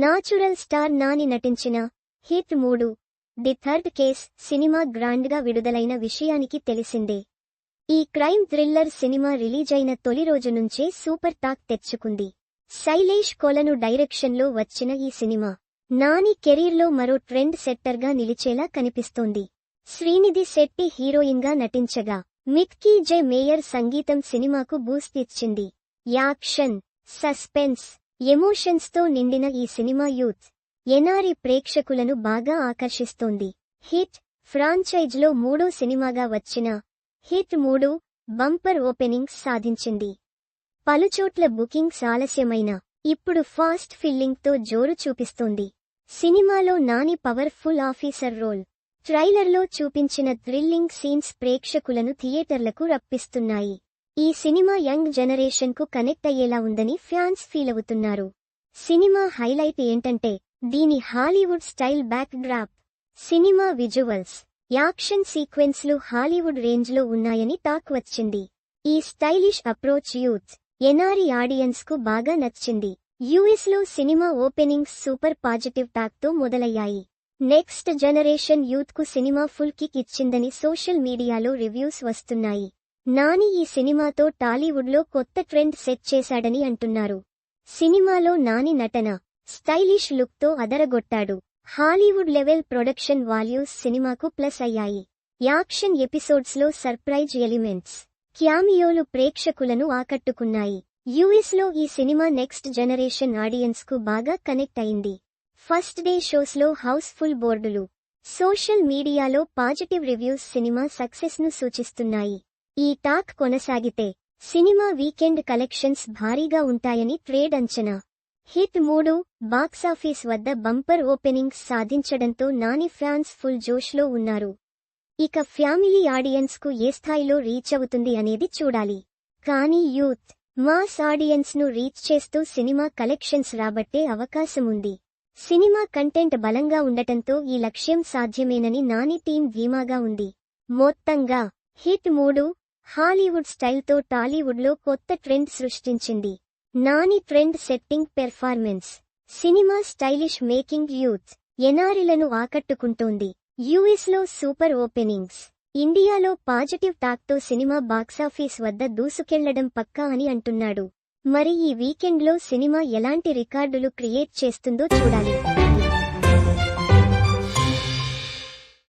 Natural star Nani నటించిన hit 3 the third case cinema గ్రాండ్గా విడుదలైన విషయానికి తెలిసిందే. ఈ క్రైమ్ థ్రిల్లర్ సినిమా రిలీజైన తొలి రోజు నుంచే సూపర్ టాక్ తెచ్చుకుంది. శైలేష్ కొలను డైరెక్షన్లో వచ్చిన ఈ సినిమా నాని కెరీర్లో మరో ట్రెండ్ సెట్టర్గా నిలిచేలా కనిపిస్తోంది. శ్రీనిధి శెట్టి హీరోయిన్గా నటించగా మిక్కీ జె మేయర్ సంగీతం సినిమాకు బూస్ట్ ఇచ్చింది. యాక్షన్, సస్పెన్స్, ఎమోషన్స్తో నిండిన ఈ సినిమా యూత్ ఎన్ఆర్ఐ ప్రేక్షకులను బాగా ఆకర్షిస్తోంది. హిట్ ఫ్రాంచైజ్లో 3వ సినిమాగా వచ్చిన హిట్ 3 బంపర్ ఓపెనింగ్స్ సాధించింది. పలుచోట్ల బుకింగ్స్ ఆలస్యమైన ఇప్పుడు ఫాస్ట్ ఫిల్లింగ్తో జోరు చూపిస్తోంది. సినిమాలో నాని పవర్ఫుల్ ఆఫీసర్ రోల్, ట్రైలర్లో చూపించిన థ్రిల్లింగ్ సీన్స్ ప్రేక్షకులను థియేటర్లకు రప్పిస్తున్నాయి. ఈ సినిమా యంగ్ జనరేషన్కు కనెక్ట్ అయ్యేలా ఉందని ఫ్యాన్స్ ఫీల్ అవుతున్నారు. సినిమా హైలైట్ ఏంటంటే దీని హాలీవుడ్ స్టైల్ బ్యాక్ డ్రాప్. సినిమా విజువల్స్, యాక్షన్ సీక్వెన్స్లు హాలీవుడ్ రేంజ్లో ఉన్నాయని టాక్ వచ్చింది. ఈ స్టైలిష్ అప్రోచ్ యూత్ ఎన్ఆర్ఐ ఆడియన్స్కు బాగా నచ్చింది. యూఎస్లో సినిమా ఓపెనింగ్స్ సూపర్ పాజిటివ్ టాక్తో మొదలయ్యాయి. నెక్స్ట్ జనరేషన్ యూత్కు సినిమా ఫుల్ కిక్ ఇచ్చిందని సోషల్ మీడియాలో రివ్యూస్ వస్తున్నాయి. నాని ఈ సినిమాతో టాలీవుడ్లో కొత్త ట్రెండ్ సెట్ చేశాడని అంటున్నారు. సినిమాలో నాని నటన, స్టైలిష్ లుక్తో అదరగొట్టాడు. హాలీవుడ్ లెవెల్ ప్రొడక్షన్ వాల్యూస్ సినిమాకు ప్లస్ అయ్యాయి. యాక్షన్ ఎపిసోడ్స్లో సర్ప్రైజ్ ఎలిమెంట్స్, క్యామియోలు ప్రేక్షకులను ఆకట్టుకున్నాయి. యూఎస్లో ఈ సినిమా నెక్స్ట్ జనరేషన్ ఆడియన్స్కు బాగా కనెక్ట్ అయింది. ఫస్ట్ డే షోస్లో హౌస్ఫుల్ బోర్డులు, సోషల్ మీడియాలో పాజిటివ్ రివ్యూస్ సినిమా సక్సెస్ను సూచిస్తున్నాయి. ఈ టాక్ కొనసాగితే సినిమా వీకెండ్ కలెక్షన్స్ భారీగా ఉంటాయని ట్రేడ్ అంచనా. హిట్ 3 బాక్సాఫీస్ వద్ద బంపర్ ఓపెనింగ్స్ సాధించడంతో నాని ఫ్యాన్స్ ఫుల్ జోష్లో ఉన్నారు. ఇక ఫ్యామిలీ ఆడియన్స్కు ఏ స్థాయిలో రీచ్ అవుతుంది అనేది చూడాలి. కానీ యూత్, మాస్ ఆడియన్స్ను రీచ్ చేస్తూ సినిమా కలెక్షన్స్ రాబట్టే అవకాశముంది. సినిమా కంటెంట్ బలంగా ఉండటంతో ఈ లక్ష్యం సాధ్యమేనని నాని టీం ధీమాగా ఉంది. మొత్తంగా హిట్ 3 హాలీవుడ్ స్టైల్తో టాలీవుడ్లో కొత్త ట్రెండ్ సృష్టించింది. నాని ట్రెండ్ సెట్టింగ్ పెర్ఫార్మెన్స్, సినిమా స్టైలిష్ మేకింగ్ యూత్ ఎన్ఆర్ఐలను ఆకట్టుకుంటోంది. యూఎస్లో సూపర్ ఓపెనింగ్స్, ఇండియాలో పాజిటివ్ టాక్తో సినిమా బాక్సాఫీస్ వద్ద దూసుకెళ్లడం పక్కా అని అంటున్నాడు. మరి ఈ వీకెండ్లో సినిమా ఎలాంటి రికార్డులు క్రియేట్ చేస్తుందో చూడాలి.